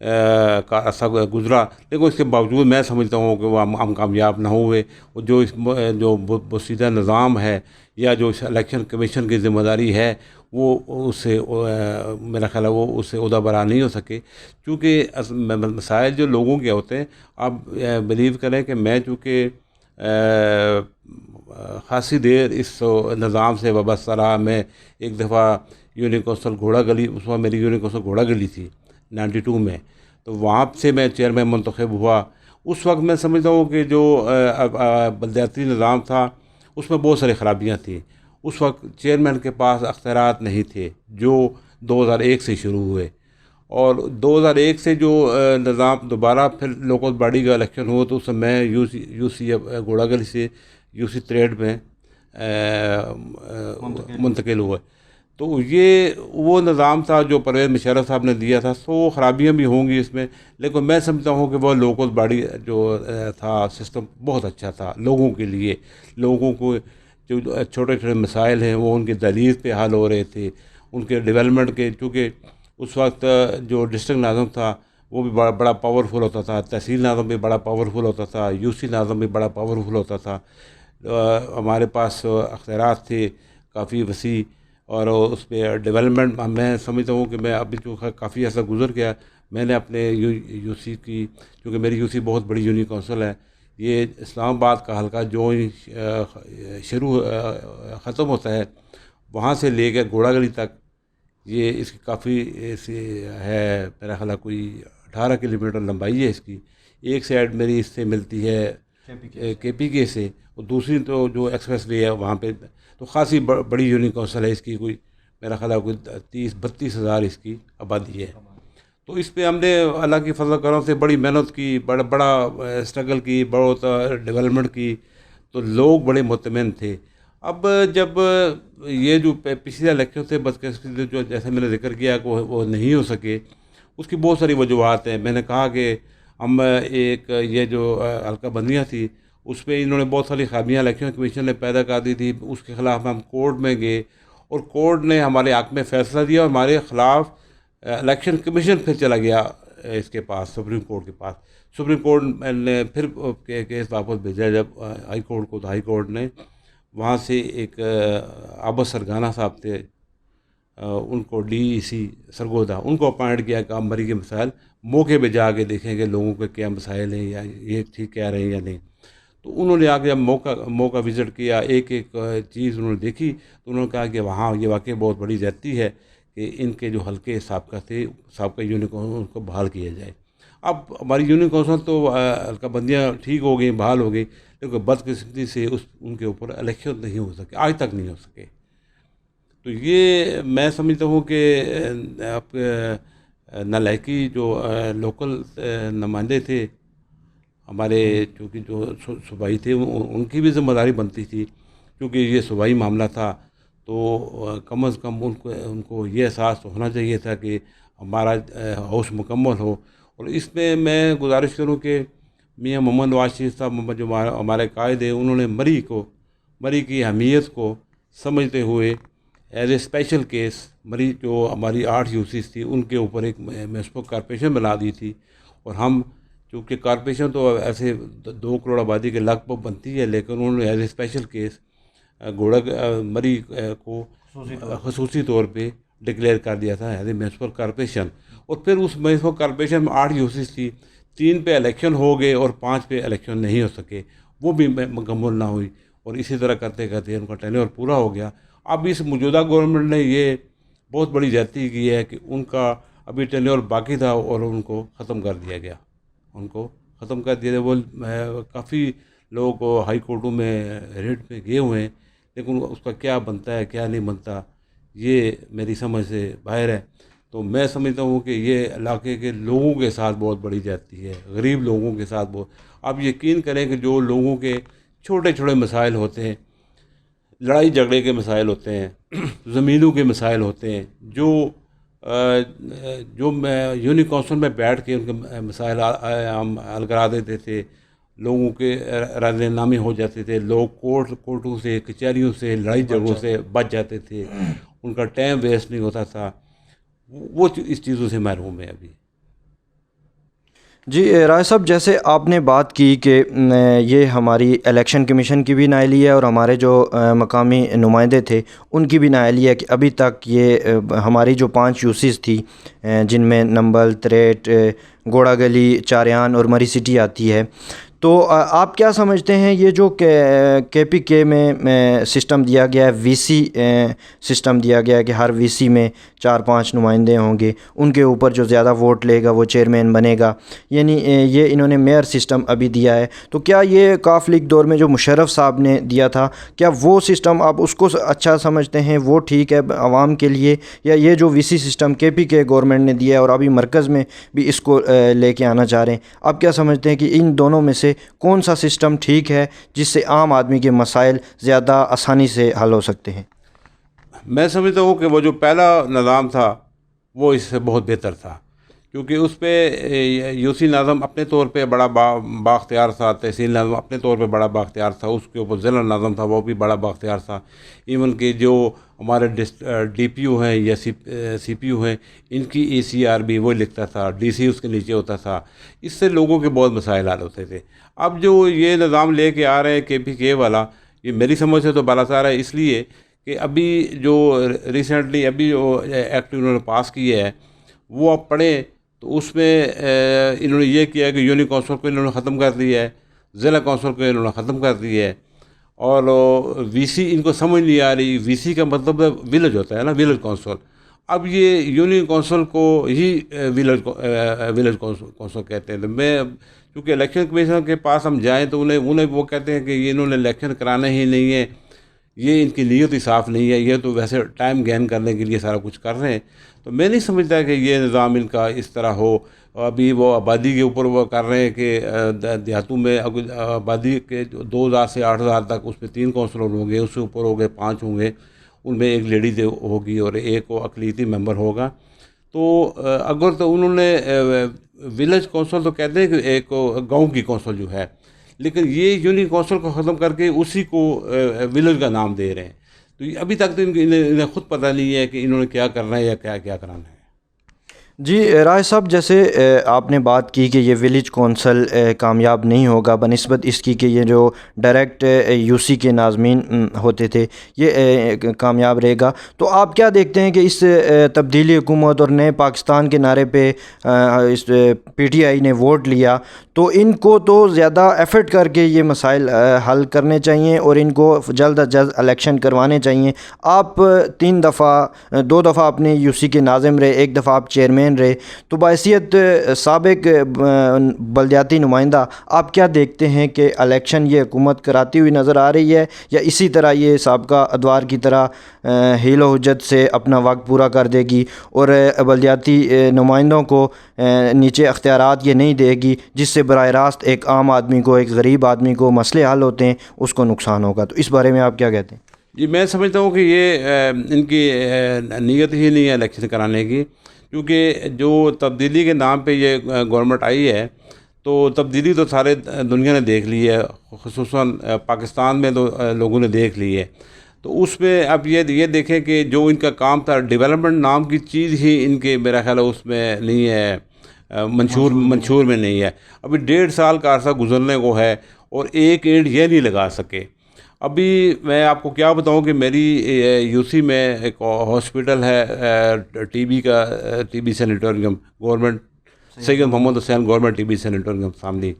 کا عرصہ گزرا، لیکن اس کے باوجود میں سمجھتا ہوں کہ وہ ہم کامیاب نہ ہوئے. اور جو بوسیدہ نظام ہے یا جو الیکشن کمیشن کی ذمہ داری ہے وہ اس سے میرا خیال ہے وہ اس سے عہدہ برا نہیں ہو سکے. چونکہ مسائل جو لوگوں کے ہوتے ہیں، آپ بلیو کریں کہ میں چونکہ خاصی دیر اس نظام سے وابستہ رہا. میں ایک دفعہ یونین کونسل گھوڑا گلی، اس وقت میری یونین کونسل گھوڑا گلی تھی 92 میں، تو وہاں سے میں چیئرمین منتخب ہوا. اس وقت میں سمجھتا ہوں کہ جو بلدیاتی نظام تھا اس میں بہت ساری خرابیاں تھیں. اس وقت چیئرمین کے پاس اختیارات نہیں تھے جو 2001 سے شروع ہوئے، اور 2001 سے جو نظام دوبارہ پھر لوکل باڈی کا الیکشن ہوا تو اس میں یو سی گھوڑا گلی سے یو سی 63 میں منتقل ہوئے. تو یہ وہ نظام تھا جو پرویز مشرف صاحب نے دیا تھا. سو خرابیاں بھی ہوں گی اس میں، لیکن میں سمجھتا ہوں کہ وہ لوکل باڈی جو تھا سسٹم بہت اچھا تھا لوگوں کے لیے. لوگوں کو جو چھوٹے چھوٹے مسائل ہیں وہ ان کے دہلیز پہ حل ہو رہے تھے، ان کے ڈیولپمنٹ کے. چونکہ اس وقت جو ڈسٹرکٹ ناظم تھا وہ بھی بڑا پاورفل ہوتا تھا، تحصیل ناظم بھی بڑا پاورفل ہوتا تھا، یو سی ناظم بھی بڑا پاورفل ہوتا تھا. ہمارے پاس اختیارات تھے کافی وسیع، اور اس پہ ڈیولپمنٹ میں سمجھتا ہوں کہ میں ابھی جو کافی عرصہ گزر گیا، میں نے اپنے یو سی کی، کیونکہ میری یو سی بہت بڑی یونین کونسل ہے. یہ اسلام آباد کا حلقہ جو ختم ہوتا ہے وہاں سے لے کے گھوڑا گلی تک، یہ اس کی کافی ہے، میرا خیال ہے کوئی 18 کلومیٹر لمبائی ہے اس کی. ایک سائڈ میری اس سے ملتی ہے کے پی کے سے، اور دوسری تو جو ایکسپریس وے ہے وہاں پہ. تو خاصی بڑی یونین کونسل ہے اس کی، کوئی میرا خیال ہے کوئی 30-32 ہزار اس کی آبادی ہے. تو اس پہ ہم نے اللہ کی فضل و کرم سے بڑی محنت کی، بڑا اسٹرگل کی، بہت ڈیولپمنٹ کی، تو لوگ بڑے مطمئن تھے. اب جب یہ جو پچھلے الیکشن سے بدقسمتی جو جیسے میں نے ذکر کیا کہ وہ نہیں ہو سکے، اس کی بہت ساری وجوہات ہیں. میں نے کہا کہ ہم ایک یہ جو حلقہ بندیاں تھی اس پہ انہوں نے بہت ساری خامیاں الیکشن کمیشن نے پیدا کر دی تھی. اس کے خلاف ہم کورٹ میں گئے اور کورٹ نے ہمارے حق میں فیصلہ دیا، اور ہمارے خلاف الیکشن کمیشن پھر چلا گیا اس کے پاس، سپریم کورٹ کے پاس. سپریم کورٹ نے پھر کیس واپس بھیجا جب ہائی کورٹ کو، تو ہائی کورٹ نے وہاں سے ایک عباس سرگانہ صاحب تھے، ان کو ڈی ای سی سرگودا، ان کو اپائنٹ کیا کہ آپ مری کے مسائل موقع پہ جا کے دیکھیں کہ لوگوں کے کیا مسائل ہیں یا یہ ٹھیک کہہ رہے ہیں یا نہیں. تو انہوں نے آ کے جب موقع وزٹ کیا، ایک چیز انہوں نے دیکھی، تو انہوں نے کہا کہ وہاں یہ واقعی بہت بڑی زیادتی ہے کہ ان کے جو حلقے سابقہ تھے، سابقہ یونین کونسل، ان کو بحال کیا جائے. اب ہماری یونین کونسل تو حلقہ بندیاں ٹھیک ہو گئی، بحال ہو گئی، لیکن بدقسمتی سے ان کے اوپر الیکشن نہیں ہو سکے، آج تک نہیں ہو سکے. تو یہ میں سمجھتا ہوں کہ آپ نالائقی جو لوکل نمائندے تھے ہمارے، چونکہ جو صوبائی تھے ان کی بھی ذمہ داری بنتی تھی، کیونکہ یہ صوبائی معاملہ تھا. تو کم از کم ان کو یہ احساس ہونا چاہیے تھا کہ ہمارا ہوش مکمل ہو. اور اس میں میں گزارش کروں کہ میاں محمد نواز شریف صاحب جو ہمارے قائد ہیں، انہوں نے مری کی اہمیت کو سمجھتے ہوئے ایز اے اسپیشل کیس مری جو ہماری 8 یوسیز تھی ان کے اوپر ایک میونسپل کارپوریشن بنا دی تھی. اور ہم چونکہ کارپوریشن تو ایسے 2 کروڑ آبادی کے لگ بھگ بنتی ہے، لیکن انہوں نے ایز اے اسپیشل کیس گھوڑا مری کو خصوصی طور پہ ڈکلیئر کر دیا تھا ایز اے میونسپل کارپوریشن. اور پھر اس میونسپل کارپوریشن میں 8 یوسیز تھی، 3 پہ الیکشن ہو گئے اور 5 پہ الیکشن نہیں ہو سکے، وہ بھی مکمل نہ ہوئی. اور اسی طرح کرتے کرتے ان کا ٹینیور پورا ہو گیا. اب اس موجودہ گورنمنٹ نے یہ بہت بڑی زیادتی کی ہے کہ ان کا ابھی ٹینیور باقی تھا اور ان کو ختم کر دیا گیا. وہ کافی لوگ ہائی کورٹوں میں ریٹ میں گئے ہوئے ہیں، لیکن اس کا کیا بنتا ہے کیا نہیں بنتا یہ میری سمجھ سے باہر ہے. تو میں سمجھتا ہوں کہ یہ علاقے کے لوگوں کے ساتھ بہت بڑی جاتی ہے، غریب لوگوں کے ساتھ بہت. آپ یقین کریں کہ جو لوگوں کے چھوٹے چھوٹے مسائل ہوتے ہیں، لڑائی جھگڑے کے مسائل ہوتے ہیں، زمینوں کے مسائل ہوتے ہیں، جو میں یونین کونسل میں بیٹھ کے ان کے مسائل ہم حل کرا دیتے تھے، لوگوں کے رائے نامے ہو جاتے تھے، لوگ کورٹوں سے، کچہریوں سے، لڑائی جھگڑوں سے بچ جاتے تھے، ان کا ٹائم ویسٹ نہیں ہوتا تھا. وہ اس چیزوں سے محروم ہے ابھی. جی راج صاحب، جیسے آپ نے بات کی کہ یہ ہماری الیکشن کمیشن کی بھی نااہلی ہے اور ہمارے جو مقامی نمائندے تھے ان کی بھی نااہلی ہے کہ ابھی تک یہ ہماری جو 5 یوسیز تھی جن میں نمبل، تریٹ، گوڑا گلی، چاریان اور مری سٹی آتی ہے، تو آپ کیا سمجھتے ہیں یہ جو کے پی کے میں سسٹم دیا گیا ہے، وی سی سسٹم دیا گیا ہے کہ ہر وی سی میں 4-5 نمائندے ہوں گے، ان کے اوپر جو زیادہ ووٹ لے گا وہ چیئرمین بنے گا، یعنی یہ انہوں نے میئر سسٹم ابھی دیا ہے، تو کیا یہ کاف لیگ دور میں جو مشرف صاحب نے دیا تھا، کیا وہ سسٹم آپ اس کو اچھا سمجھتے ہیں، وہ ٹھیک ہے عوام کے لیے، یا یہ جو وی سی سسٹم کے پی کے گورنمنٹ نے دیا ہے اور ابھی مرکز میں بھی اس کو لے کے آنا چاہ رہے ہیں، آپ کیا سمجھتے ہیں کہ ان دونوں میں سے کون سا سسٹم ٹھیک ہے جس سے عام آدمی کے مسائل زیادہ آسانی سے حل ہو سکتے ہیں؟ میں سمجھتا ہوں کہ وہ جو پہلا نظام تھا وہ اس سے بہت بہتر تھا، کیونکہ اس پہ یوسی نظام اپنے طور پہ بڑا بااختیار تھا، تحصیل نظام اپنے طور پہ بڑا بااختیار تھا، اس کے اوپر ضلع نظام تھا وہ بھی بڑا بااختیار تھا، ایون کہ جو ہمارے ڈی پی او ہیں یا سی پی او ہیں ان کی ای سی آر بھی وہ لکھتا تھا، ڈی سی اس کے نیچے ہوتا تھا، اس سے لوگوں کے بہت مسائل حل ہوتے تھے۔ اب جو یہ نظام لے کے آ رہے ہیں کے پی کے والا، یہ میری سمجھ سے تو بالاثار ہے، اس لیے کہ ابھی جو ریسنٹلی ابھی جو ایکٹ انہوں نے پاس کیا ہے وہ آپ پڑھیں تو اس میں انہوں نے یہ کیا ہے کہ یونین کونسل کو انہوں نے ختم کر دیا ہے، ضلع کونسل کو انہوں نے ختم کر دیا ہے، اور وی سی ان کو سمجھ نہیں آ رہی، وی سی کا مطلب ولیج ہوتا ہے نا، ولیج کونسل، اب یہ یونین کونسل کو ہی ولیج کونسل کہتے ہیں۔ تو میں چونکہ الیکشن کمیشن کے پاس ہم جائیں تو انہیں وہ کہتے ہیں کہ یہ انہوں نے الیکشن کرانا ہی نہیں ہے، یہ ان کی نیت ہی صاف نہیں ہے، یہ تو ویسے ٹائم گین کرنے کے لیے سارا کچھ کر رہے ہیں۔ تو میں نہیں سمجھتا کہ یہ نظام ان کا اس طرح ہو۔ ابھی وہ آبادی کے اوپر وہ کر رہے ہیں کہ دیہاتوں میں آبادی کے 2000 سے 8000 تک اس میں 3 کونسلر ہوں گے، اس سے اوپر ہو گئے 5 ہوں گے، ان میں ایک لیڈی ہوگی اور ایک وہ اقلیتی ممبر ہوگا۔ تو اگر تو انہوں نے ولیج کونسل تو کہتے ہیں کہ ایک گاؤں کی کونسل جو ہے، لیکن یہ یونین کونسل کو ختم کر کے اسی کو ولیج کا نام دے رہے ہیں۔ تو ابھی تک تو انہیں خود پتہ نہیں ہے کہ انہوں نے کیا کرنا ہے یا کیا کرانا ہے۔ جی راج صاحب، جیسے آپ نے بات کی کہ یہ ولیج کونسل کامیاب نہیں ہوگا بنسبت اس کی کہ یہ جو ڈائریکٹ یو سی کے ناظمین ہوتے تھے یہ کامیاب رہے گا، تو آپ کیا دیکھتے ہیں کہ اس تبدیلی حکومت اور نئے پاکستان کے نعرے پہ اس پی ٹی آئی نے ووٹ لیا، تو ان کو تو زیادہ ایفرٹ کر کے یہ مسائل حل کرنے چاہیے اور ان کو جلد از جلد الیکشن کروانے چاہیے۔ آپ 2 دفعہ اپنے یو سی کے ناظم رہے، 1 دفعہ آپ چیئرمین رہے، تو بحیثیت سابق بلدیاتی نمائندہ آپ کیا دیکھتے ہیں کہ الیکشن یہ حکومت کراتی ہوئی نظر آ رہی ہے یا اسی طرح یہ سابقہ ادوار کی طرح حیل و حجت سے اپنا وقت پورا کر دے گی اور بلدیاتی نمائندوں کو نیچے اختیارات یہ نہیں دے گی جس سے براہ راست ایک عام آدمی کو، ایک غریب آدمی کو مسئلے حل ہوتے ہیں اس کو نقصان ہوگا؟ تو اس بارے میں آپ کیا کہتے ہیں؟ جی میں سمجھتا ہوں کہ یہ ان کی نیت ہی نہیں ہے الیکشن کرانے کی، کیونکہ جو تبدیلی کے نام پہ یہ گورنمنٹ آئی ہے تو تبدیلی تو سارے دنیا نے دیکھ لی ہے، خصوصاً پاکستان میں تو لوگوں نے دیکھ لی ہے۔ تو اس میں اب یہ دیکھیں کہ جو ان کا کام تھا ڈیولپمنٹ نام کی چیز ہی ان کے میرا خیال ہے اس میں نہیں ہے، منشور میں نہیں ہے۔ ابھی 1.5 سال کا عرصہ گزرنے کو ہے اور ایک اینٹ یہ نہیں لگا سکے۔ ابھی میں آپ کو کیا بتاؤں کہ میری یو سی میں ایک ہاسپٹل ہے T B sanatorium government, Syed Mohammad Hussain government T B sanatorium Shamli,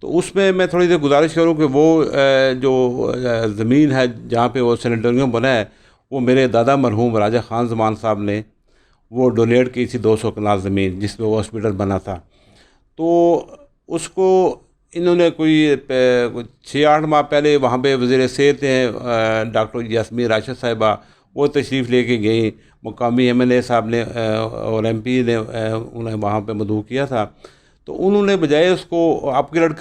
تو اس میں میں تھوڑی سی گزارش کروں کہ وہ جو زمین ہے جہاں پہ وہ سینیٹوریم بنا ہے وہ میرے دادا مرحوم راجہ خان زمان صاحب نے وہ ڈونیٹ کی تھی 200 کنال زمین جس میں وہ ہاسپٹل بنا تھا۔ تو اس کو انہوں نے کوئی 6-8 ماہ پہلے وہاں پہ وزیر صحت ہیں ڈاکٹر یاسمین راشد صاحبہ، وہ تشریف لے کے گئیں، مقامی ایم ایل اے صاحب نے اور ایم پی نے انہیں وہاں پہ مدعو کیا تھا، تو انہوں نے بجائے اس کو اپ گریڈ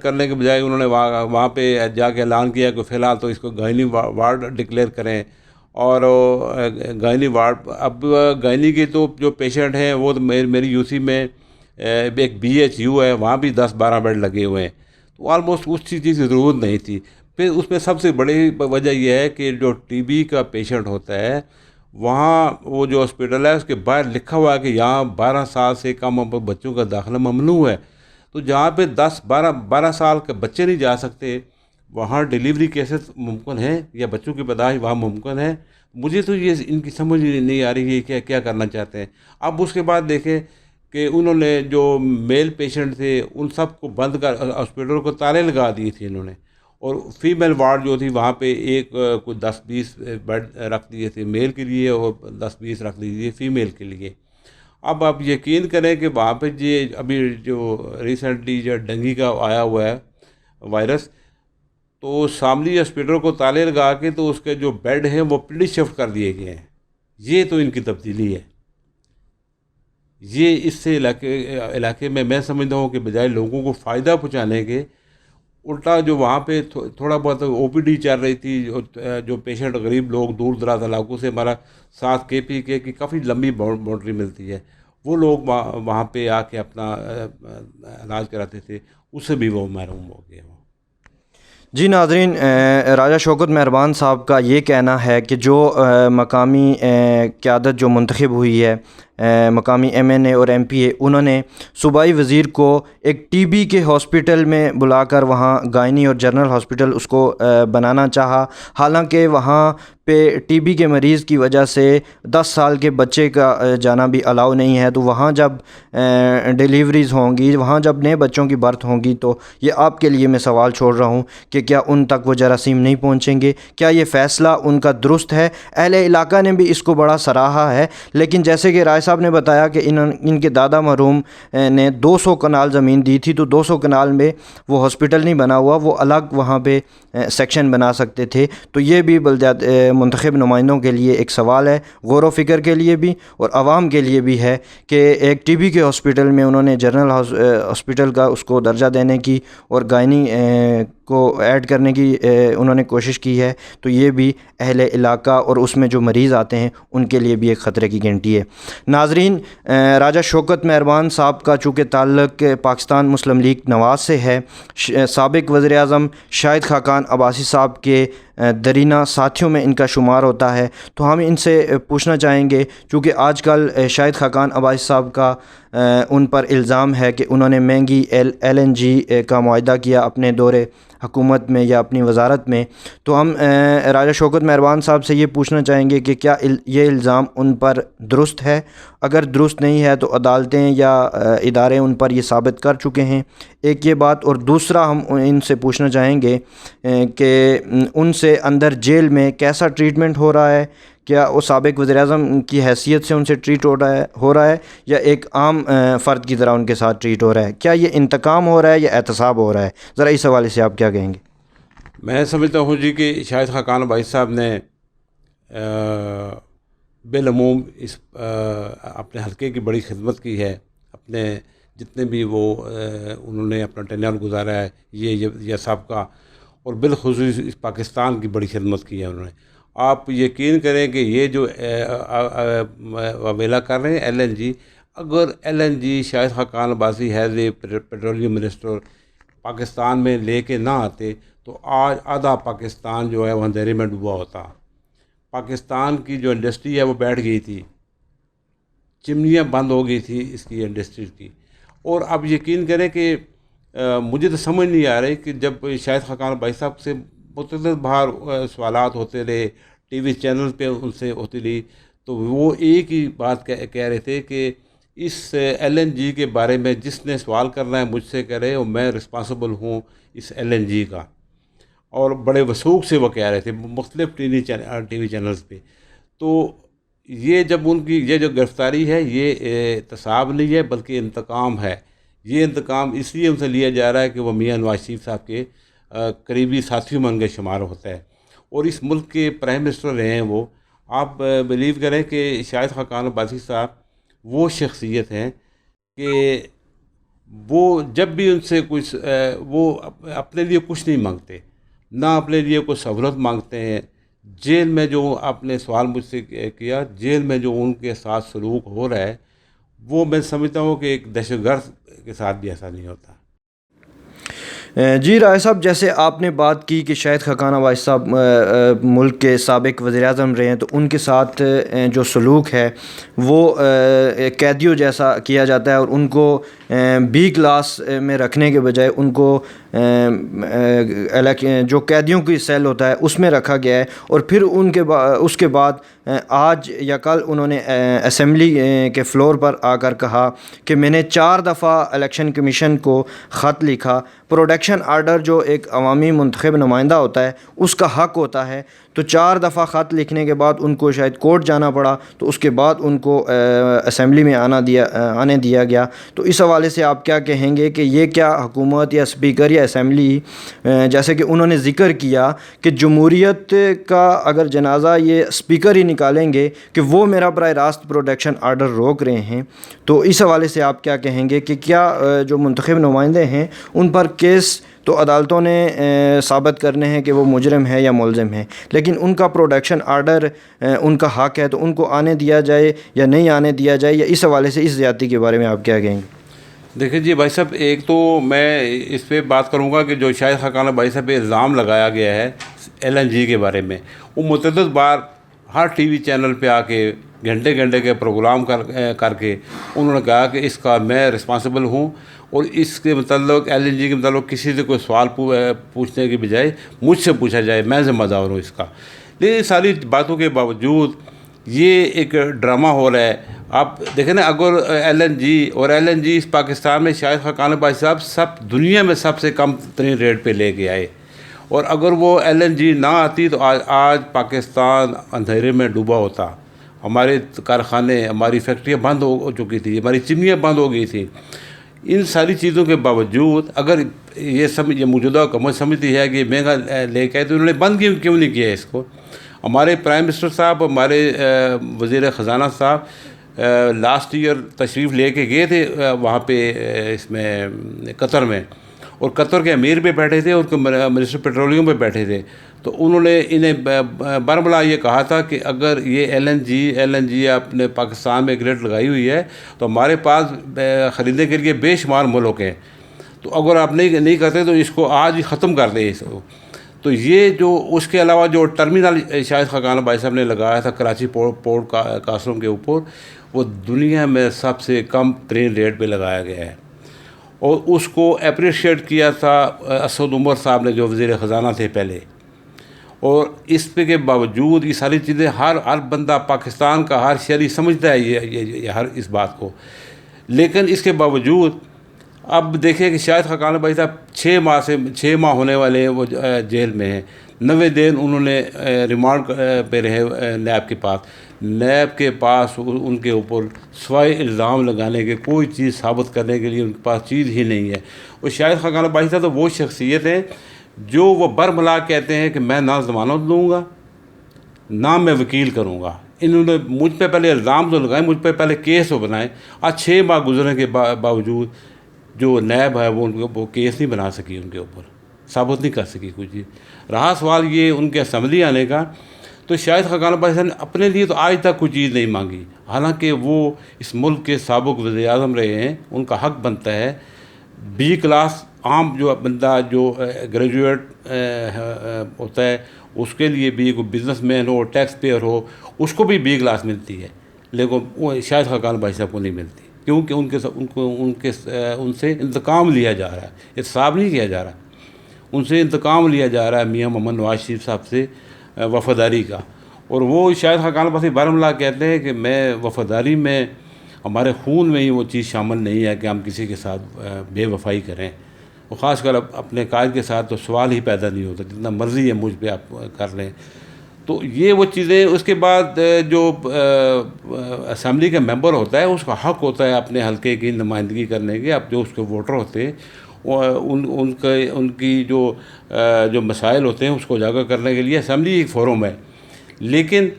کرنے کے بجائے انہوں نے وہاں پہ جا کے اعلان کیا کہ فی الحال تو اس کو گائنی وارڈ ڈکلیئر کریں، اور گائنی وارڈ اب گائنی کے تو جو پیشنٹ ہیں وہ تو میری یو سی میں ایک بی ایچ یو ہے، وہاں بھی 10-12 بیڈ لگے ہوئے ہیں، تو آلموسٹ اس چیز کی ضرورت نہیں تھی۔ پھر اس میں سب سے بڑی وجہ یہ ہے کہ جو ٹی بی کا پیشنٹ ہوتا ہے وہاں وہ جو ہاسپٹل ہے اس کے باہر لکھا ہوا ہے کہ یہاں 12 سال سے کم عمر بچوں کا داخلہ ممنوع ہے. تو جہاں پہ 12 سال کے بچے نہیں جا سکتے وہاں ڈیلیوری کیسے ممکن ہے یا بچوں کی پیدائش وہاں ممکن ہے؟ مجھے تو یہ ان کی سمجھ نہیں آ رہی ہے کہ کیا کرنا چاہتے ہیں. اب اس کے بعد دیکھیں کہ انہوں نے جو میل پیشنٹ تھے ان سب کو بند کر ہاسپٹل کو تالے لگا دیے تھے انہوں نے, اور فیمیل وارڈ جو تھی وہاں پہ ایک کچھ 10-20 بیڈ رکھ دیے تھے میل کے لیے اور 10-20 رکھ دیے فیمیل کے لیے. اب آپ یقین کریں کہ وہاں پہ یہ ابھی جو ریسنٹلی جو ڈنگی کا آیا ہوا ہے وائرس, تو شاملی ہاسپٹل کو تالے لگا کے تو اس کے جو بیڈ ہیں وہ پنڈی شفٹ کر دیے گئے ہیں. یہ تو ان کی تبدیلی ہے. یہ اس سے علاقے میں سمجھتا ہوں کہ بجائے لوگوں کو فائدہ پہنچانے کے الٹا جو وہاں پہ تھوڑا بہت او پی ڈی چل رہی تھی, جو پیشنٹ غریب لوگ دور دراز علاقوں سے ہمارا 7 KPK کی کافی لمبی باؤنڈری ملتی ہے, وہ لوگ وہاں پہ آ کے اپنا علاج کراتے تھے, اس سے بھی وہ محروم ہو گئے. جی ناظرین, راجہ شوکت مہربان صاحب کا یہ کہنا ہے کہ جو مقامی قیادت جو منتخب ہوئی ہے, مقامی MNA اور MPA, انہوں نے صوبائی وزیر کو ایک TB کے ہاسپٹل میں بلا کر وہاں گائنی اور جنرل ہاسپٹل اس کو بنانا چاہا, حالانکہ وہاں پہ TB کے مریض کی وجہ سے 10 سال کے بچے کا جانا بھی الاؤ نہیں ہے. تو وہاں جب ڈیلیوریز ہوں گی, وہاں جب نئے بچوں کی برتھ ہوں گی, تو یہ آپ کے لیے میں سوال چھوڑ رہا ہوں کہ کیا ان تک وہ جراثیم نہیں پہنچیں گے؟ کیا یہ فیصلہ ان کا درست ہے؟ اہل علاقہ نے بھی اس کو بڑا سراہا ہے, لیکن جیسے کہ رائے صاحب نے بتایا کہ ان کے دادا مرحوم نے 200 کنال زمین دی تھی, تو 200 کنال میں وہ ہاسپٹل نہیں بنا ہوا, وہ الگ وہاں پہ سیکشن بنا سکتے تھے. تو یہ بھی بلدیات منتخب نمائندوں کے لیے ایک سوال ہے, غور و فکر کے لیے بھی اور عوام کے لیے بھی ہے, کہ ایک TB کے ہاسپٹل میں انہوں نے جنرل ہاسپٹل کا اس کو درجہ دینے کی اور گائنی کو ایڈ کرنے کی انہوں نے کوشش کی ہے. تو یہ بھی اہل علاقہ اور اس میں جو مریض آتے ہیں ان کے لیے بھی ایک خطرے کی گھنٹی ہے. ناظرین, راجہ شوکت مہربان صاحب کا چونکہ تعلق پاکستان مسلم لیگ نواز سے ہے, سابق وزیر اعظم شاہد خاقان عباسی صاحب کے درینہ ساتھیوں میں ان کا شمار ہوتا ہے, تو ہم ان سے پوچھنا چاہیں گے, چونکہ آج کل شاہد خاقان عباسی صاحب کا ان پر الزام ہے کہ انہوں نے مہنگی LNG کا معاہدہ کیا اپنے دور حکومت میں یا اپنی وزارت میں, تو ہم راجہ شوکت مہربان صاحب سے یہ پوچھنا چاہیں گے کہ کیا یہ الزام ان پر درست ہے؟ اگر درست نہیں ہے تو عدالتیں یا ادارے ان پر یہ ثابت کر چکے ہیں, ایک یہ بات. اور دوسرا ہم ان سے پوچھنا چاہیں گے کہ ان سے اندر جیل میں کیسا ٹریٹمنٹ ہو رہا ہے؟ کیا وہ سابق وزیر اعظم کی حیثیت سے ان سے ٹریٹ ہو رہا ہے یا ایک عام فرد کی طرح ان کے ساتھ ٹریٹ ہو رہا ہے؟ کیا یہ انتقام ہو رہا ہے یا احتساب ہو رہا ہے؟ ذرا اس حوالے سے آپ کیا کہیں گے؟ میں سمجھتا ہوں جی کہ شاہد خاقان عباسی صاحب نے بالعموم اس اپنے حلقے کی بڑی خدمت کی ہے. اپنے جتنے بھی وہ انہوں نے اپنا ٹینیور گزارا ہے یہ سب کا, اور بالخصوص اس پاکستان کی بڑی خدمت کی ہے انہوں نے. آپ یقین کریں کہ یہ جو ویلا کر رہے ہیں LNG, اگر LNG Shahid Khaqan Abbasi as a petroleum minister Pakistan میں لے کے نہ آتے تو آج آدھا پاکستان جو ہے وہ اندھیرے میں ڈوبا ہوتا. پاکستان کی جو انڈسٹری ہے وہ بیٹھ گئی تھی, چمنیاں بند ہو گئی تھی اس کی انڈسٹری کی. اور اب یقین کریں کہ مجھے تو سمجھ نہیں آ رہی کہ جب شاہد خاقان عباسی صاحب سے متعدد باہر سوالات ہوتے رہے, TV چینل پہ ان سے ہوتی رہی, تو وہ ایک ہی بات کہہ رہے تھے کہ اس LNG کے بارے میں جس نے سوال کرنا ہے مجھ سے کرے, اور میں رسپانسبل ہوں اس LNG کا. اور بڑے وثوق سے وہ کہہ رہے تھے مختلف TV چینلز پہ. تو یہ جب ان کی یہ جو گرفتاری ہے یہ احتساب نہیں ہے بلکہ انتقام ہے. یہ انتقام اس لیے ان سے لیا جا رہا ہے کہ وہ میاں نواز شریف صاحب کے قریبی ساتھیوں میں ان کا شمار ہوتا ہے, اور اس ملک کے پرائم منسٹر رہے ہیں وہ. آپ بلیو کریں کہ شاہد خاقان عباسی صاحب وہ شخصیت ہیں کہ وہ جب بھی ان سے کچھ وہ اپنے لیے کچھ نہیں مانگتے, نہ اپنے لیے کوئی سہولت مانگتے ہیں. جیل میں جو آپ نے سوال مجھ سے کیا, جیل میں جو ان کے ساتھ سلوک ہو رہا ہے وہ میں سمجھتا ہوں کہ ایک دہشت گرد کے ساتھ بھی ایسا نہیں ہوتا. جی رائے صاحب، جیسے آپ نے بات کی کہ شاہد خاقان عباسی صاحب ملک کے سابق وزیر اعظم رہے ہیں، تو ان کے ساتھ جو سلوک ہے وہ قیدیوں جیسا کیا جاتا ہے، اور ان کو بی کلاس میں رکھنے کے بجائے ان کو جو قیدیوں کی سیل ہوتا ہے اس میں رکھا گیا ہے، اور پھر اس کے بعد آج یا کل انہوں نے اسمبلی کے فلور پر آ کر کہا کہ میں نے 4 دفعہ الیکشن کمیشن کو خط لکھا۔ پروڈکشن آرڈر جو ایک عوامی منتخب نمائندہ ہوتا ہے اس کا حق ہوتا ہے، تو 4 دفعہ خط لکھنے کے بعد ان کو شاید کورٹ جانا پڑا، تو اس کے بعد ان کو اسمبلی میں آنے دیا گیا۔ تو اس حوالے سے آپ کیا کہیں گے کہ یہ کیا حکومت یا اسپیکر یا اسمبلی، جیسے کہ انہوں نے ذکر کیا کہ جمہوریت کا اگر جنازہ یہ اسپیکر ہی نکالیں گے کہ وہ میرا براہ راست پروڈکشن آرڈر روک رہے ہیں، تو اس حوالے سے آپ کیا کہیں گے کہ کیا جو منتخب نمائندے ہیں ان پر کیس تو عدالتوں نے ثابت کرنے ہیں کہ وہ مجرم ہے یا ملزم ہے، لیکن ان کا پروڈکشن آرڈر ان کا حق ہے، تو ان کو آنے دیا جائے یا نہیں آنے دیا جائے، یا اس حوالے سے اس زیادتی کے بارے میں آپ کیا کہیں گے؟ دیکھیں جی بھائی صاحب، ایک تو میں اس پہ بات کروں گا کہ جو شاہد خاقان بھائی صاحب پہ الزام لگایا گیا ہے LNG کے بارے میں، وہ متعدد بار ہر ٹی وی چینل پہ آ کے گھنٹے گھنٹے کے پروگرام کر کے انہوں نے کہا کہ اس کا میں رسپانسبل ہوں، اور اس کے متعلق LNG کے متعلق کسی سے کوئی سوال پوچھنے کے بجائے مجھ سے پوچھا جائے، میں ذمہ دار ہوں اس کا۔ لیکن ساری باتوں کے باوجود یہ ایک ڈرامہ ہو رہا ہے۔ آپ دیکھیں نا، اگر LNG اس پاکستان میں شاہد خاقان بھائی صاحب سب دنیا میں سب سے کم ترین ریٹ پہ لے کے آئے، اور اگر وہ LNG نہ آتی تو آج پاکستان اندھیرے میں ڈوبا ہوتا، ہمارے کارخانے، ہماری فیکٹریاں بند ہو چکی تھی، ہماری چمنیاں بند ہو گئی تھیں۔ ان ساری چیزوں کے باوجود اگر یہ موجودہ حکومت سمجھتی ہے کہ مہنگا لے کے آئے، تو انہوں نے بند کیوں نہیں کیا اس کو؟ ہمارے پرائم منسٹر صاحب، ہمارے وزیر خزانہ صاحب لاسٹ ایئر تشریف لے کے گئے تھے وہاں پہ اس میں قطر میں، اور قطر کے امیر پہ بیٹھے تھے، اور منسٹر پیٹرولیم پہ بیٹھے تھے، تو انہوں نے انہیں برملا یہ کہا تھا کہ اگر یہ LNG اپنے پاکستان میں ایک ریٹ لگائی ہوئی ہے تو ہمارے پاس خریدنے کے لیے بے شمار ملک ہیں، تو اگر آپ نہیں کرتے تو اس کو آج ہی ختم کر دیں اس کو۔ تو یہ جو اس کے علاوہ جو ٹرمینل شاہد خاقان بھائی صاحب نے لگایا تھا کراچی پورٹ کاسٹروم کے اوپر، وہ دنیا میں سب سے کم ترین ریٹ پہ لگایا گیا ہے، اور اس کو اپریشیٹ کیا تھا اسد عمر صاحب نے جو وزیر خزانہ تھے پہلے۔ اور اس پہ کے باوجود یہ ساری چیزیں ہر بندہ پاکستان کا ہر شہری سمجھتا ہے یہ ہر اس بات کو، لیکن اس کے باوجود اب دیکھیں کہ شاہد خاقان بھائی صاحب 6 ماہ ہونے والے ہیں وہ جیل میں ہیں، 90 دن انہوں نے ریمانڈ پہ رہے نیب کے پاس ان کے اوپر سوائے الزام لگانے کے کوئی چیز ثابت کرنے کے لیے ان کے پاس چیز ہی نہیں ہے۔ اور شاہد خاقان بھائی صاحب تو وہ شخصیت ہیں جو وہ برملا کہتے ہیں کہ میں نہ ضمانت دوں گا نہ میں وکیل کروں گا۔ انہوں نے مجھ پہ پہلے الزام تو لگائے، مجھ پہ پہلے کیس تو بنائے، آج 6 ماہ گزرنے کے باوجود جو نیب ہے وہ کیس نہیں بنا سکی، ان کے اوپر ثابت نہیں کر سکی کچھ چیز۔ رہا سوال یہ ان کے اسمبلی آنے کا، تو شاہد خاقان بھائی صاحب نے اپنے لیے تو آج تک کوئی چیز نہیں مانگی، حالانکہ وہ اس ملک کے سابق وزیر اعظم رہے ہیں، ان کا حق بنتا ہے B کلاس عام جو بندہ جو گریجویٹ ہوتا ہے اس کے لیے بھی، کوئی بزنس مین ہو، ٹیکس پیئر ہو، اس کو بھی B کلاس ملتی ہے، لیکن وہ شاہد خاقان بھائی صاحب کو نہیں ملتی، کیونکہ ان سے انتقام لیا جا رہا ہے، احتساب نہیں کیا جا رہا، ان سے انتقام لیا جا رہا ہے میاں محمد نواز شریف صاحب سے وفاداری کا۔ اور وہ شاہد خاقان بھائی برملا کہتے ہیں کہ میں وفاداری میں، ہمارے خون میں ہی وہ چیز شامل نہیں ہے کہ ہم کسی کے ساتھ بے وفائی کریں، اور خاص کر اپنے قائد کے ساتھ تو سوال ہی پیدا نہیں ہوتا، جتنا مرضی ہے مجھ پہ آپ کر لیں۔ تو یہ وہ چیزیں، اس کے بعد جو اسمبلی کا ممبر ہوتا ہے اس کا حق ہوتا ہے اپنے حلقے کی نمائندگی کرنے کے، اب جو اس کے ووٹر ہوتے ہیں ان کی جو مسائل ہوتے ہیں اس کو اجاگر کرنے کے لیے اسمبلی ایک فورم ہے، لیکن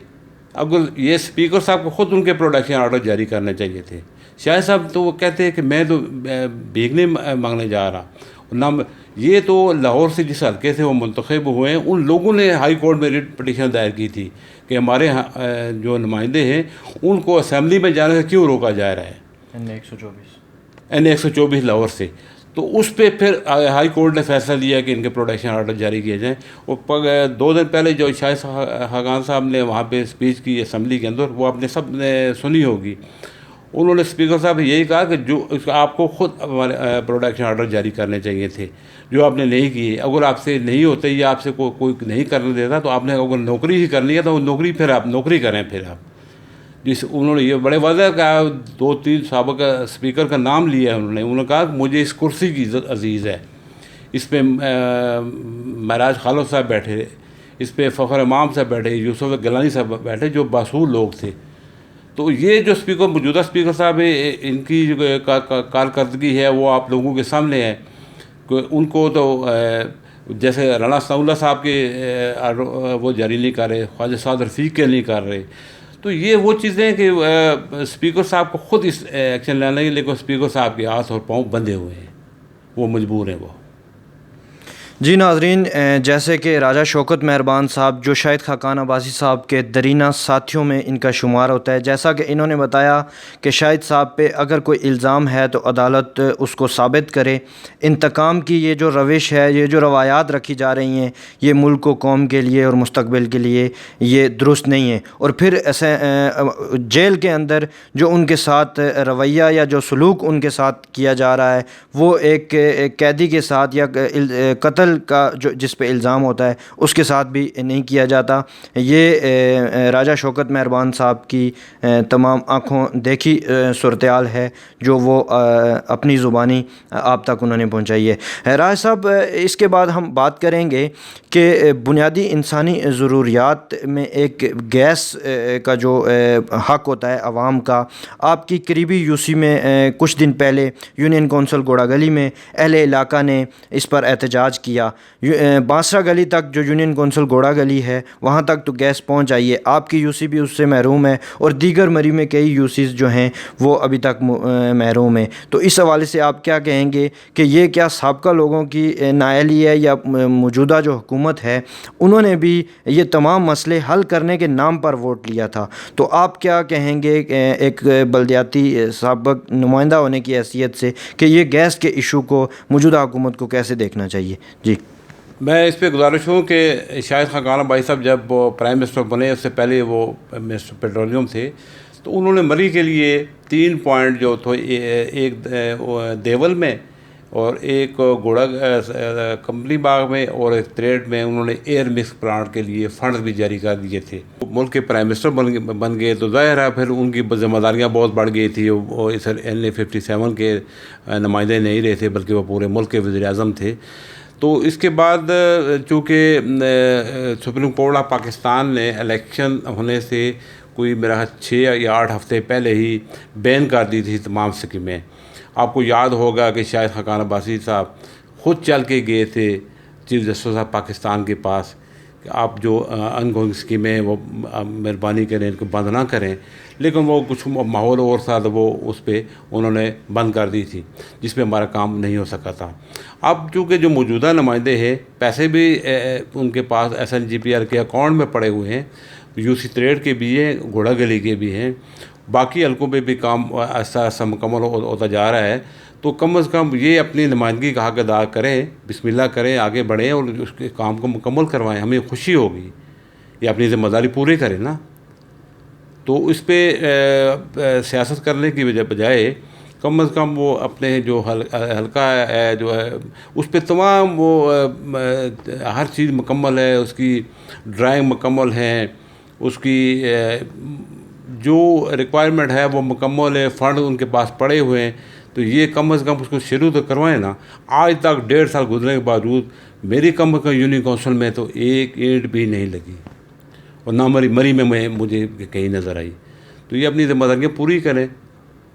اگر یہ اسپیکر صاحب کو خود ان کے پروڈکشن آرڈر جاری کرنے چاہیے تھے۔ شاہد صاحب تو وہ کہتے ہیں کہ میں تو بھیگنے مانگنے جا رہا، نہ یہ تو لاہور سے جس حلقے سے وہ منتخب ہوئے ہیں ان لوگوں نے ہائی کورٹ میں ریٹ پٹیشن دائر کی تھی کہ ہمارے جو نمائندے ہیں ان کو اسمبلی میں جانے سے کیوں روکا جا رہا ہے، N124 لاہور سے۔ تو اس پہ پھر ہائی کورٹ نے فیصلہ لیا کہ ان کے پروٹیکشن آرڈر جاری کیے جائیں. اور 2 دن پہلے جو شاہد خاقان صاحب نے وہاں پہ اسپیچ کی اسمبلی کے اندر، وہ آپ نے سب نے سنی ہوگی. انہوں نے اسپیکر صاحب یہی کہا کہ جو آپ کو خود پروٹیکشن آرڈر جاری کرنے چاہیے تھے، جو آپ نے نہیں کیے. اگر آپ سے نہیں ہوتے یا آپ سے کوئی نہیں کرنے دیتا تو آپ نے اگر نوکری ہی کرنی ہے تو وہ نوکری پھر آپ نوکری کریں. پھر آپ انہوں نے یہ بڑے واضح کہا، 2-3 سابق اسپیکر کا نام لیا ہے انہوں نے کہا کہ مجھے اس کرسی کی عزت عزیز ہے. اس پہ معراج خالد صاحب بیٹھے، اس پہ فخر امام صاحب بیٹھے، یوسف گیلانی صاحب بیٹھے، جو باصول لوگ تھے. تو یہ جو موجودہ اسپیکر صاحب ہیں، ان کی جو کارکردگی ہے وہ آپ لوگوں کے سامنے ہے. ان کو تو جیسے رانا ثناء اللہ صاحب کے وہ جاری نہیں کر رہے، خواجہ سعد رفیق کے نہیں کر رہے. تو یہ وہ چیزیں ہیں کہ اسپیکر صاحب کو خود اس ایکشن لینا ہے، لیکن اسپیکر صاحب کے ہاتھ اور پاؤں بندھے ہوئے ہیں، وہ مجبور ہیں. وہ جی ناظرین، جیسے کہ راجہ شوکت مہربان صاحب جو شاہد خاقان عباسی صاحب کے درینہ ساتھیوں میں ان کا شمار ہوتا ہے، جیسا کہ انہوں نے بتایا کہ شاہد صاحب پہ اگر کوئی الزام ہے تو عدالت اس کو ثابت کرے. انتقام کی یہ جو روش ہے، یہ جو روایات رکھی جا رہی ہیں، یہ ملک و قوم کے لیے اور مستقبل کے لیے یہ درست نہیں ہے. اور پھر ایسے جیل کے اندر جو ان کے ساتھ رویہ یا جو سلوک ان کے ساتھ کیا جا رہا ہے، وہ ایک قیدی کے ساتھ یا قتل کا جس پہ الزام ہوتا ہے اس کے ساتھ بھی نہیں کیا جاتا. یہ راجہ شوکت مہربان صاحب کی تمام آنکھوں دیکھی صورتحال ہے جو وہ اپنی زبانی آپ تک انہوں نے پہنچائی ہے. راج صاحب، اس کے بعد ہم بات کریں گے کہ بنیادی انسانی ضروریات میں ایک گیس کا جو حق ہوتا ہے عوام کا. آپ کی قریبی یو سی میں کچھ دن پہلے یونین کونسل گوڑا گلی میں اہل علاقہ نے اس پر احتجاج کیا. بانسرا گلی تک جو یونین کونسل گوڑا گلی ہے وہاں تک تو گیس پہنچ آئی ہے، آپ کی یو سی بھی اس سے محروم ہے، اور دیگر مری میں کئی یو سیز جو ہیں وہ ابھی تک محروم ہیں. تو اس حوالے سے آپ کیا کہیں گے کہ یہ کیا سابقہ لوگوں کی نااہلی ہے یا موجودہ جو حکومت ہے انہوں نے بھی یہ تمام مسئلے حل کرنے کے نام پر ووٹ لیا تھا؟ تو آپ کیا کہیں گے ایک بلدیاتی سابق نمائندہ ہونے کی حیثیت سے کہ یہ گیس کے ایشو کو موجودہ حکومت کو کیسے دیکھنا چاہیے؟ جی، میں اس پہ گزارش ہوں کہ شاہد خاقان عباسی صاحب جب وہ پرائم منسٹر بنے اس سے پہلے وہ منسٹر پیٹرولیم تھے، تو انہوں نے مری کے لیے 3 پوائنٹ جو تھے، ایک دیول میں اور ایک گوڑا کمپنی باغ میں اور ایک تریٹ میں انہوں نے ایئر مکس پلانٹ کے لیے فنڈز بھی جاری کر دیے تھے. ملک کے پرائم منسٹر بن گئے تو ظاہر ہے پھر ان کی ذمہ داریاں بہت بڑھ گئی تھی. وہ اس NA-57 کے نمائندے نہیں رہے تھے بلکہ وہ پورے ملک کے وزیر اعظم تھے. تو اس کے بعد چونکہ سپریم کورٹ آف پاکستان نے الیکشن ہونے سے کوئی میرا 6 یا 8 ہفتے پہلے ہی بین کر دی تھی تمام اسکیمیں. آپ کو یاد ہوگا کہ شاہد خاقان عباسی صاحب خود چل کے گئے تھے چیف جسٹس آف پاکستان کے پاس کہ آپ جو ان گوئنگ اسکیمیں ہیں وہ مہربانی کریں ان کو بند نہ کریں، لیکن وہ کچھ ماحول اور تھا تو وہ اس پہ انہوں نے بند کر دی تھی، جس پہ ہمارا کام نہیں ہو سکا تھا. اب چونکہ جو موجودہ نمائندے ہیں پیسے بھی ان کے پاس SNGPR کے اکاؤنٹ میں پڑے ہوئے ہیں، UC تریٹ کے بھی ہیں، گھوڑا گلی کے بھی ہیں، باقی حلقوں پہ بھی کام ایسا ایسا مکمل ہوتا جا رہا ہے. تو کم از کم یہ اپنی نمائندگی کا حق ادا کریں، بسم اللہ کریں، آگے بڑھیں اور اس کے کام کو مکمل کروائیں. ہمیں خوشی ہوگی، یہ اپنی ذمہ داری پوری کریں نا. تو اس پہ سیاست کرنے کی بجائے کم از کم وہ اپنے جو حلقہ ہے جو ہے اس پہ تمام وہ ہر چیز مکمل ہے، اس کی ڈرائنگ مکمل ہے، اس کی جو ریکوائرمنٹ ہے وہ مکمل ہے، فنڈ ان کے پاس پڑے ہوئے ہیں. تو یہ کم از کم اس کو شروع تو کروائیں نا. آج تک 1.5 سال گزرنے کے باوجود میری کم از کم یونین کونسل میں تو ایک اینٹ بھی نہیں لگی، اور نہ مری میں مجھے کہیں نظر آئی. تو یہ اپنی ذمہ داریاں پوری کریں.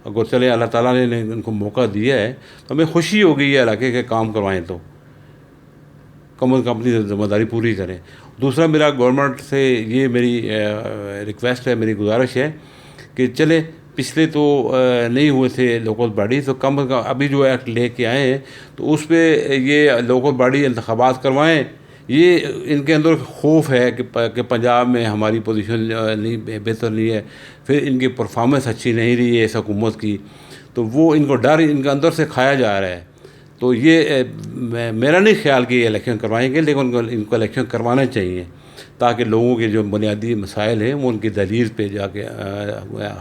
اگر چلے اللہ تعالیٰ نے ان کو موقع دیا ہے تو ہمیں خوشی ہوگی یہ علاقے کے کام کروائیں، تو کم از کم اپنی ذمہ داری پوری کریں. دوسرا میرا گورنمنٹ سے یہ میری ریکویسٹ ہے، میری گزارش ہے کہ چلے پچھلے تو نہیں ہوئے تھے لوکل باڈی، تو کم از کم ابھی جو ایکٹ لے کے آئے ہیں تو اس پہ یہ لوکل باڈی انتخابات کروائیں. یہ ان کے اندر خوف ہے کہ پنجاب میں ہماری پوزیشن نہیں بہتر نہیں ہے، پھر ان کی پرفارمنس اچھی نہیں رہی ہے اس حکومت کی، تو وہ ان کو ڈر ان کے اندر سے کھایا جا رہا ہے. تو یہ میرا نہیں خیال کہ یہ الیکشن کروائیں گے، لیکن ان کو الیکشن کروانا چاہیے تاکہ لوگوں کے جو بنیادی مسائل ہیں وہ ان کی دلیل پہ جا کے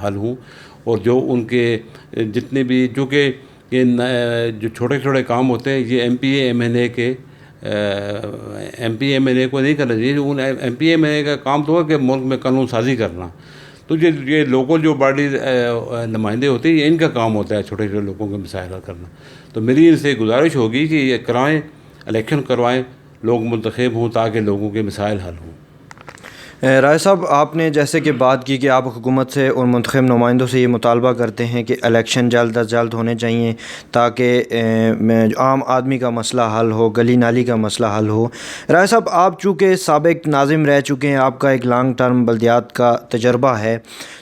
حل ہوں، اور جو ان کے جتنے بھی جو کہ جو چھوٹے چھوٹے کام ہوتے ہیں یہ ایم پی ایم این اے کے ایم پی ایم این اے کو نہیں کرنا چاہیے. ان ایم پی ایم این اے کا کام تو ہے کہ ملک میں قانون سازی کرنا. تو یہ لوکل جو باڈی نمائندے ہوتے ہیں یہ ان کا کام ہوتا ہے چھوٹے چھوٹے لوگوں کے مسائل حل کرنا. تو میری ان سے گزارش ہوگی کہ یہ کرائیں، الیکشن کروائیں، لوگ منتخب ہوں تاکہ لوگوں کے مسائل حل ہوں. رائے صاحب، آپ نے جیسے کہ بات کی کہ آپ حکومت سے اور منتخب نمائندوں سے یہ مطالبہ کرتے ہیں کہ الیکشن جلد از جلد ہونے چاہیے تاکہ عام آدمی کا مسئلہ حل ہو، گلی نالی کا مسئلہ حل ہو. رائے صاحب، آپ چونکہ سابق ناظم رہ چکے ہیں، آپ کا ایک لانگ ٹرم بلدیات کا تجربہ ہے،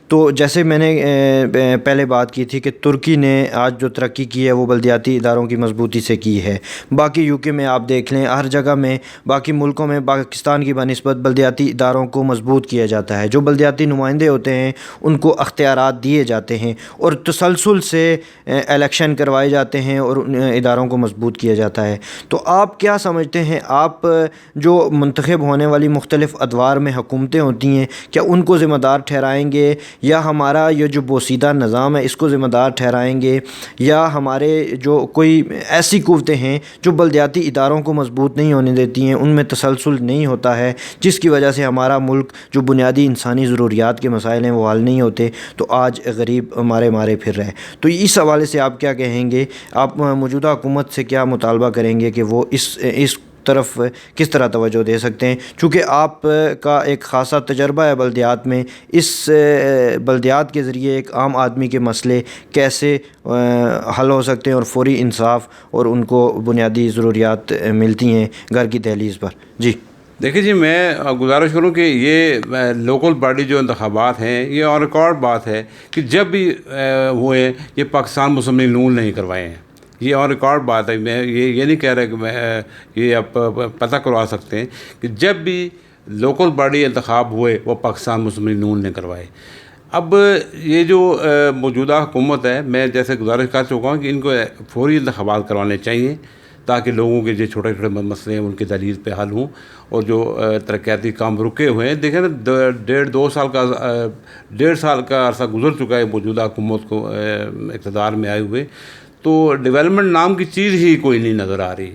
تو جیسے میں نے پہلے بات کی تھی کہ ترکی نے آج جو ترقی کی ہے وہ بلدیاتی اداروں کی مضبوطی سے کی ہے. باقی یو کے میں آپ دیکھ لیں، ہر جگہ میں، باقی ملکوں میں پاکستان کی بنسبت بلدیاتی اداروں کو مضبوط کیا جاتا ہے. جو بلدیاتی نمائندے ہوتے ہیں ان کو اختیارات دیے جاتے ہیں اور تسلسل سے الیکشن کروائے جاتے ہیں اور ان اداروں کو مضبوط کیا جاتا ہے. تو آپ کیا سمجھتے ہیں، آپ جو منتخب ہونے والی مختلف ادوار میں حکومتیں ہوتی ہیں، کیا ان کو ذمہ دار ٹھہرائیں گے، یا ہمارا یہ جو بوسیدہ نظام ہے اس کو ذمہ دار ٹھہرائیں گے، یا ہمارے جو کوئی ایسی قوتیں ہیں جو بلدیاتی اداروں کو مضبوط نہیں ہونے دیتی ہیں، ان میں تسلسل نہیں ہوتا ہے، جس کی وجہ سے ہمارا ملک جو بنیادی انسانی ضروریات کے مسائل ہیں وہ حل نہیں ہوتے، تو آج غریب مارے پھر رہے. تو اس حوالے سے آپ کیا کہیں گے؟ آپ موجودہ حکومت سے کیا مطالبہ کریں گے کہ وہ اس طرف کس طرح توجہ دے سکتے ہیں، چونکہ آپ کا ایک خاصا تجربہ ہے بلدیات میں، اس بلدیات کے ذریعے ایک عام آدمی کے مسئلے کیسے حل ہو سکتے ہیں اور فوری انصاف اور ان کو بنیادی ضروریات ملتی ہیں گھر کی دہلیز پر. جی دیکھیے جی، میں گزارش کروں کہ یہ لوکل باڈی جو انتخابات ہیں یہ آن ریکارڈ بات ہے کہ جب بھی ہوئے یہ پاکستان مسلم لیگ نون نہیں کروائے ہیں. یہ آن ریکارڈ بات ہے. میں یہ نہیں کہہ رہا کہ میں یہ آپ پتہ کروا سکتے ہیں کہ جب بھی لوکل باڈی انتخاب ہوئے وہ پاکستان مسلم لیگ نون نے کروائے. اب یہ جو موجودہ حکومت ہے، میں جیسے گزارش کر چکا ہوں کہ ان کو فوری انتخابات کروانے چاہیے تاکہ لوگوں کے جو چھوٹے چھوٹے مسئلے ہیں ان کی دلیل پہ حل ہوں، اور جو ترقیاتی کام رکے ہوئے ہیں، دیکھیں نا 1.5 سال کا عرصہ گزر چکا ہے موجودہ حکومت کو اقتدار میں آئے ہوئے، تو ڈیولپمنٹ نام کی چیز ہی کوئی نہیں نظر آ رہی.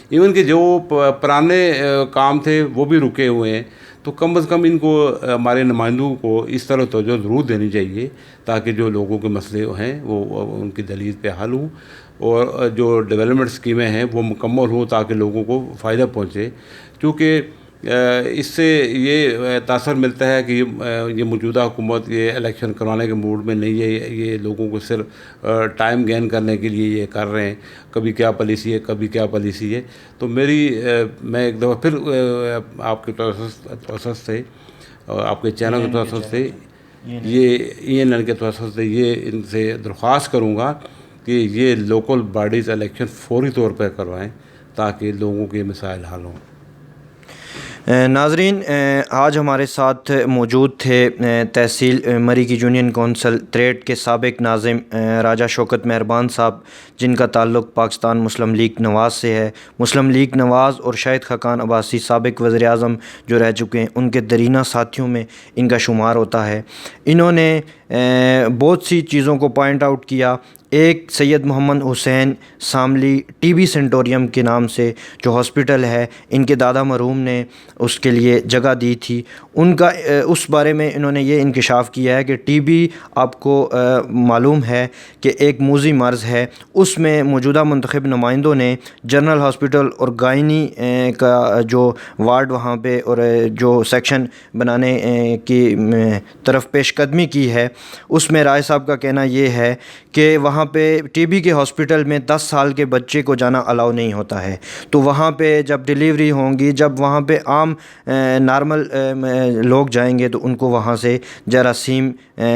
ایون کہ جو پرانے کام تھے وہ بھی رکے ہوئے ہیں. تو کم از کم ان کو، ہمارے نمائندوں کو اس طرح توجہ ضرور دینی چاہیے تاکہ جو لوگوں کے مسئلے ہیں وہ ان کی دلیل پہ حل ہوں، اور جو ڈیولپمنٹ اسکیمیں ہیں وہ مکمل ہوں تاکہ لوگوں کو فائدہ پہنچے. کیونکہ اس سے یہ تاثر ملتا ہے کہ یہ موجودہ حکومت یہ الیکشن کروانے کے موڈ میں نہیں ہے. یہ لوگوں کو صرف ٹائم گین کرنے کے لیے یہ کر رہے ہیں، کبھی کیا پالیسی ہے کبھی کیا پالیسی ہے. تو میں ایک دفعہ پھر آپ کے توسط سے، آپ کے چینل کے توسط سے، یہ ENN کے توسط سے یہ ان سے درخواست کروں گا کہ یہ لوکل باڈیز الیکشن فوری طور پر کروائیں تاکہ لوگوں کے مسائل حل ہوں. ناظرین، آج ہمارے ساتھ موجود تھے تحصیل مری کی یونین کونسل تریٹ کے سابق ناظم راجہ شوکت مہربان صاحب، جن کا تعلق پاکستان مسلم لیگ نواز سے ہے. مسلم لیگ نواز اور شاہد خاقان عباسی سابق وزیر اعظم جو رہ چکے ہیں، ان کے درینہ ساتھیوں میں ان کا شمار ہوتا ہے. انہوں نے بہت سی چیزوں کو پوائنٹ آؤٹ کیا. ایک سید محمد حسین ساملی ٹی بی سینٹوریم کے نام سے جو ہاسپٹل ہے، ان کے دادا مرحوم نے اس کے لیے جگہ دی تھی. ان کا اس بارے میں انہوں نے یہ انکشاف کیا ہے کہ ٹی بی آپ کو معلوم ہے کہ ایک موذی مرض ہے. اس میں موجودہ منتخب نمائندوں نے جنرل ہاسپٹل اور گائنی کا جو وارڈ وہاں پہ اور جو سیکشن بنانے کی طرف پیش قدمی کی ہے، اس میں رائے صاحب کا کہنا یہ ہے کہ وہاں پہ ٹی بی کے ہاسپٹل میں 10 سال کے بچے کو جانا الاؤ نہیں ہوتا ہے. تو وہاں پہ جب ڈیلیوری ہوں گی، جب وہاں پہ عام نارمل لوگ جائیں گے تو ان کو وہاں سے جراثیم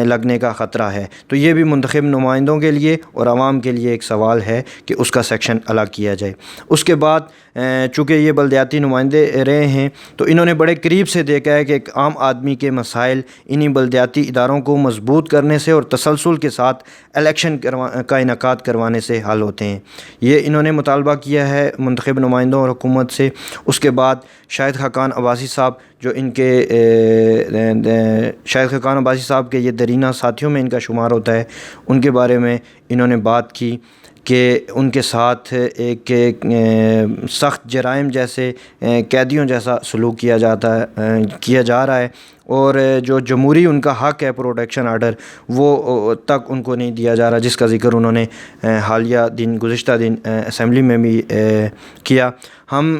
لگنے کا خطرہ ہے. تو یہ بھی منتخب نمائندوں کے لیے اور عوام کے لیے ایک سوال ہے کہ اس کا سیکشن الگ کیا جائے. اس کے بعد چونکہ یہ بلدیاتی نمائندے رہے ہیں تو انہوں نے بڑے قریب سے دیکھا ہے کہ ایک عام آدمی کے مسائل انہی بلدیاتی اداروں کو مضبوط کرنے سے اور تسلسل کے ساتھ الیکشن کا انعقاد کروانے سے حل ہوتے ہیں۔ یہ انہوں نے مطالبہ کیا ہے منتخب نمائندوں اور حکومت سے۔ اس کے بعد شاہد خاقان عباسی صاحب جو ان کے شاہد خاقان عباسی صاحب کے یہ درینہ ساتھیوں میں ان کا شمار ہوتا ہے، ان کے بارے میں انہوں نے بات کی کہ ان کے ساتھ ایک سخت جرائم جیسے قیدیوں جیسا سلوک کیا جا رہا ہے، اور جو جمہوری ان کا حق ہے پروٹیکشن آرڈر وہ تک ان کو نہیں دیا جا رہا، جس کا ذکر انہوں نے حالیہ گزشتہ دن اسمبلی میں بھی کیا۔ ہم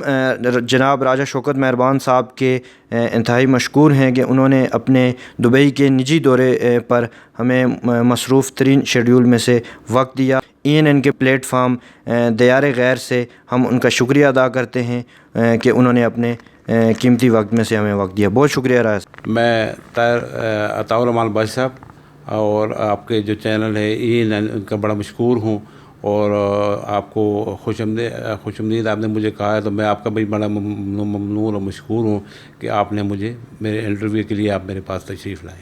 جناب راجہ شوکت مہربان صاحب کے انتہائی مشکور ہیں کہ انہوں نے اپنے دبئی کے نجی دورے پر ہمیں مصروف ترین شیڈیول میں سے وقت دیا۔ ENN کے پلیٹ فارم دیار غیر سے ہم ان کا شکریہ ادا کرتے ہیں کہ انہوں نے اپنے قیمتی وقت میں سے ہمیں وقت دیا۔ بہت شکریہ راجہ صاحب۔ میں عطاء الرحمان باشی صاحب اور آپ کے جو چینل ہے ENN ان کا بڑا مشکور ہوں، اور آپ کو خوش آمدید آپ نے مجھے کہا ہے، تو میں آپ کا بھی بڑا ممنون اور مشکور ہوں کہ آپ نے مجھے میرے انٹرویو کے لیے آپ میرے پاس تشریف لائیں۔